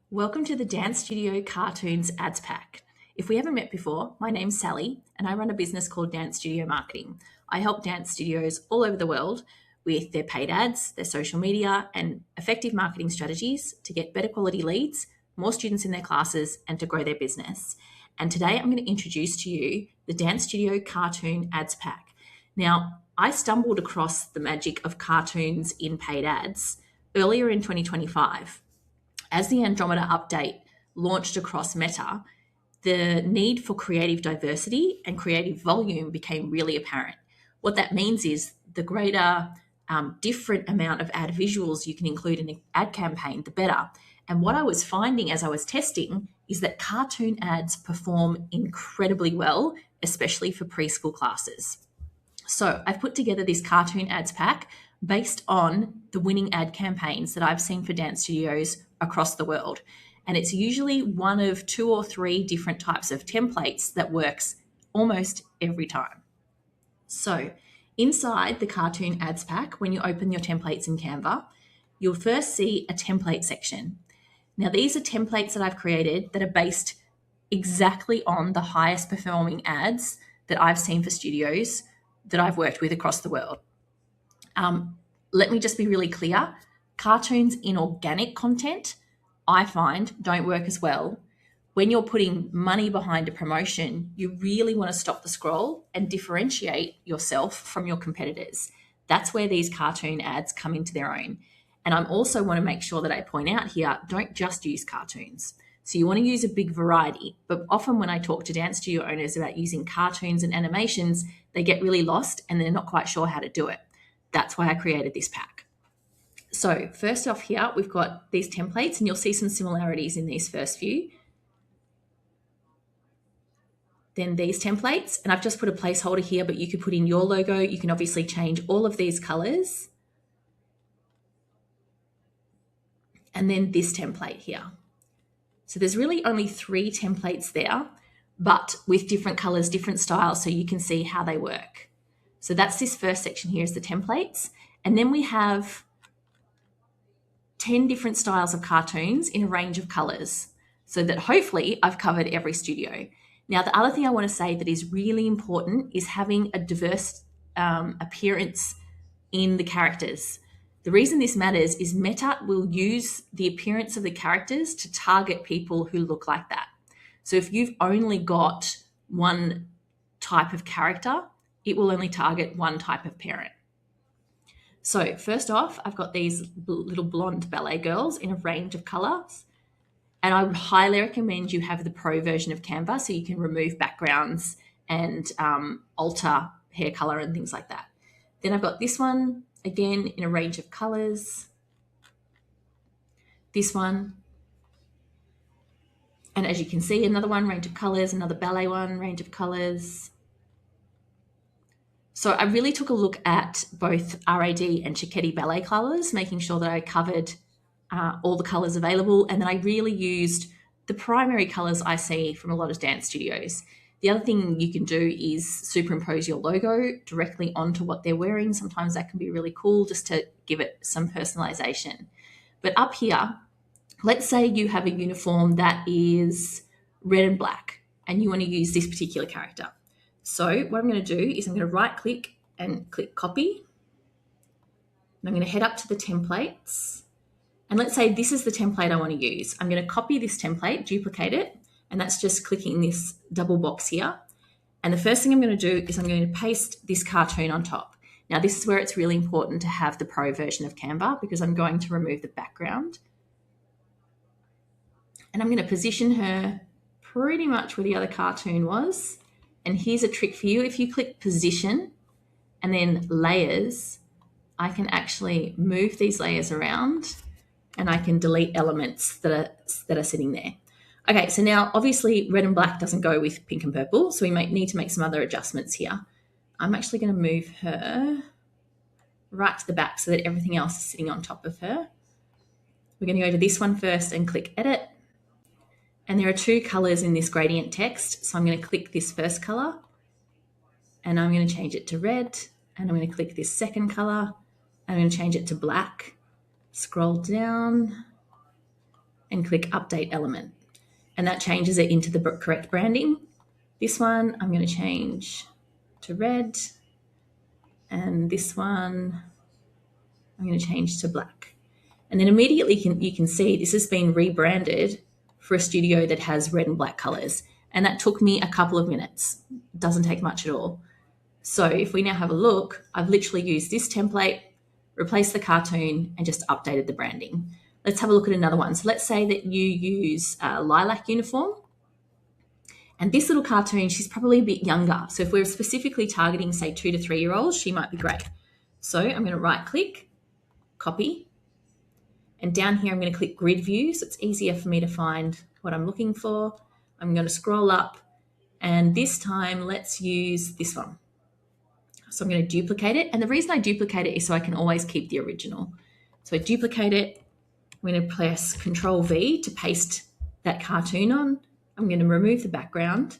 Welcome to the Dance Studio Cartoons Ads Pack. If we haven't met before, my name's Sally and I run a business called Dance Studio Marketing. I help dance studios all over the world with their paid ads, their social media, and effective marketing strategies to get better quality leads, more students in their classes, and to grow their business. And today I'm going to introduce to you the Dance Studio Cartoon Ads Pack. Now, I stumbled across the magic of cartoons in paid ads earlier in 2025. As the Andromeda update launched across Meta, the need for creative diversity and creative volume became really apparent. What that means is the greater different amount of ad visuals you can include in an ad campaign, the better. And what I was finding as I was testing is that cartoon ads perform incredibly well, especially for preschool classes. So I've put together this cartoon ads pack based on the winning ad campaigns that I've seen for dance studios across the world. And it's usually one of two or three different types of templates that works almost every time. So inside the cartoon ads pack, when you open your templates in Canva, you'll first see a template section. Now, these are templates that I've created that are based exactly on the highest performing ads that I've seen for studios that I've worked with across the world. Let me just be really clear. Cartoons in organic content, I find, don't work as well. When you're putting money behind a promotion, you really want to stop the scroll and differentiate yourself from your competitors. That's where these cartoon ads come into their own. And I also want to make sure that I point out here, don't just use cartoons. So you want to use a big variety. But often when I talk to dance studio owners about using cartoons and animations, they get really lost and they're not quite sure how to do it. That's why I created this pack. So first off here, we've got these templates and you'll see some similarities in these first few. Then these templates, and I've just put a placeholder here, but you could put in your logo. You can obviously change all of these colors. And then this template here. So there's really only three templates there, but with different colors, different styles, so you can see how they work. So that's this first section here is the templates. And then we have 10 different styles of cartoons in a range of colors, so that hopefully I've covered every studio. Now, the other thing I want to say that is really important is having a diverse appearance in the characters. The reason this matters is Meta will use the appearance of the characters to target people who look like that. So if you've only got one type of character, it will only target one type of parent. So first off, I've got these little blonde ballet girls in a range of colors. And I would highly recommend you have the pro version of Canva so you can remove backgrounds and alter hair color and things like that. Then I've got this one, again, in a range of colors. This one. And as you can see, another one, range of colors, another ballet one, range of colors. So I really took a look at both RAD and Cicchetti ballet colors, making sure that I covered all the colors available. And then I really used the primary colors I see from a lot of dance studios. The other thing you can do is superimpose your logo directly onto what they're wearing. Sometimes that can be really cool just to give it some personalization. But up here, let's say you have a uniform that is red and black and you want to use this particular character. So what I'm going to do is I'm going to right click and click copy. And I'm going to head up to the templates. And let's say this is the template I want to use. I'm going to copy this template, duplicate it, and that's just clicking this double box here. And the first thing I'm going to do is I'm going to paste this cartoon on top. Now, this is where it's really important to have the pro version of Canva because I'm going to remove the background. And I'm going to position her pretty much where the other cartoon was. And here's a trick for you. If you click position and then layers, I can actually move these layers around and I can delete elements that are sitting there. Okay, so now obviously red and black doesn't go with pink and purple, so we might need to make some other adjustments here. I'm actually going to move her right to the back so that everything else is sitting on top of her. We're going to go to this one first and click edit. And there are two colors in this gradient text. So I'm going to click this first color and I'm going to change it to red. And I'm going to click this second color. I'm going to change it to black. Scroll down and click Update Element. And that changes it into the correct branding. This one I'm going to change to red, and this one I'm going to change to black. And then immediately you can see this has been rebranded for a studio that has red and black colors. And that took me a couple of minutes. It doesn't take much at all. So if we now have a look, I've literally used this template, replaced the cartoon, and just updated the branding. Let's have a look at another one. So let's say that you use a lilac uniform. And this little cartoon, she's probably a bit younger. So if we're specifically targeting, say, 2 to 3 year olds, she might be great. So I'm going to right click, copy. And down here, I'm going to click grid view. So it's easier for me to find what I'm looking for. I'm going to scroll up. And this time, let's use this one. So I'm going to duplicate it. And the reason I duplicate it is so I can always keep the original. So I duplicate it. I'm going to press Control V to paste that cartoon on. I'm going to remove the background.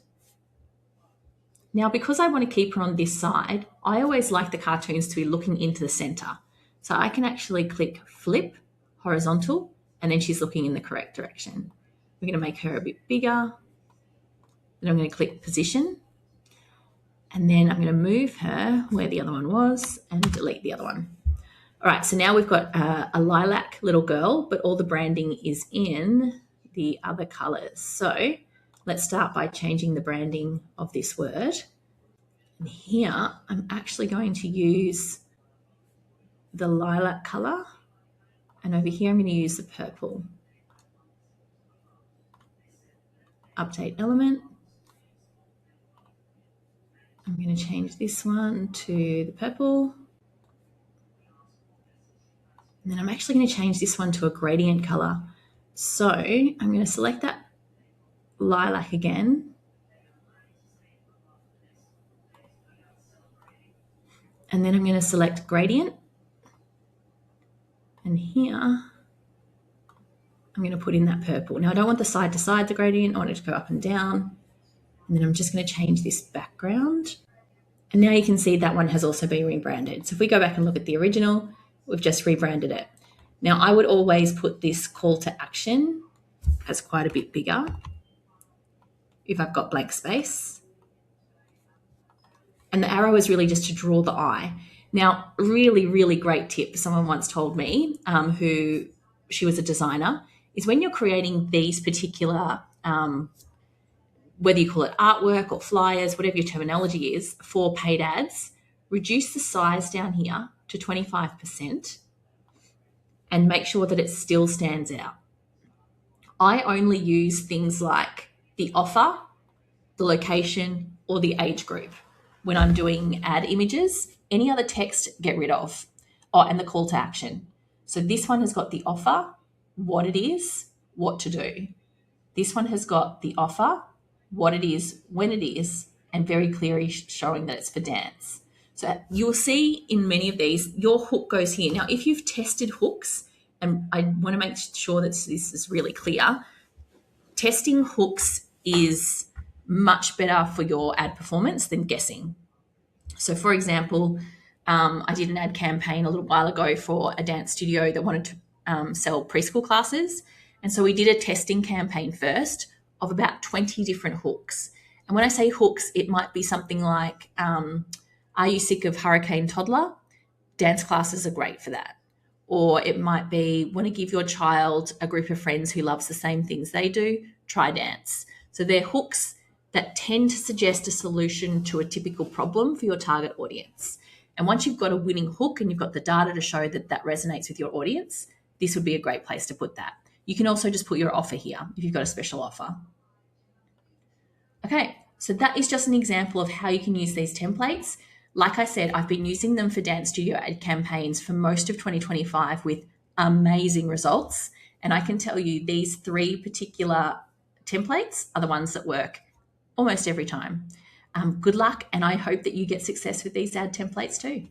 Now, because I want to keep her on this side, I always like the cartoons to be looking into the center. So I can actually click Flip Horizontal, and then she's looking in the correct direction. We're going to make her a bit bigger. Then I'm going to click Position. And then I'm going to move her where the other one was and delete the other one. All right, so now we've got a lilac little girl, but all the branding is in the other colors. So let's start by changing the branding of this word. And here, I'm actually going to use the lilac color. And over here, I'm going to use the purple. Update element. I'm going to change this one to the purple. And then I'm actually going to change this one to a gradient color. So I'm going to select that lilac again. And then I'm going to select gradient. And here, I'm going to put in that purple. Now I don't want the side to side, the gradient. I want it to go up and down. And then I'm just going to change this background. And now you can see that one has also been rebranded. So if we go back and look at the original, we've just rebranded it. Now I would always put this call to action as quite a bit bigger if I've got blank space. And the arrow is really just to draw the eye. Now, really, really great tip someone once told me, who she was a designer, is when you're creating these particular, whether you call it artwork or flyers, whatever your terminology is, for paid ads, reduce the size down here to 25% and make sure that it still stands out. I only use things like the offer, the location, or the age group when I'm doing ad images. Any other text, get rid of. Oh, and the call to action. So this one has got the offer, what it is, what to do. This one has got the offer, what it is, when it is, and very clearly showing that it's for dance. So you'll see in many of these, your hook goes here. Now, if you've tested hooks, and I want to make sure that this is really clear, testing hooks is much better for your ad performance than guessing. So for example, I did an ad campaign a little while ago for a dance studio that wanted to sell preschool classes. And so we did a testing campaign first of about 20 different hooks. And when I say hooks, it might be something like, are you sick of Hurricane Toddler? Dance classes are great for that. Or it might be, want to give your child a group of friends who loves the same things they do? Try dance. So they're hooks that tend to suggest a solution to a typical problem for your target audience. And once you've got a winning hook and you've got the data to show that that resonates with your audience, this would be a great place to put that. You can also just put your offer here if you've got a special offer. Okay, so that is just an example of how you can use these templates. Like I said, I've been using them for dance studio ad campaigns for most of 2025 with amazing results. And I can tell you these 3 particular templates are the ones that work almost every time. Good luck, and I hope that you get success with these ad templates too.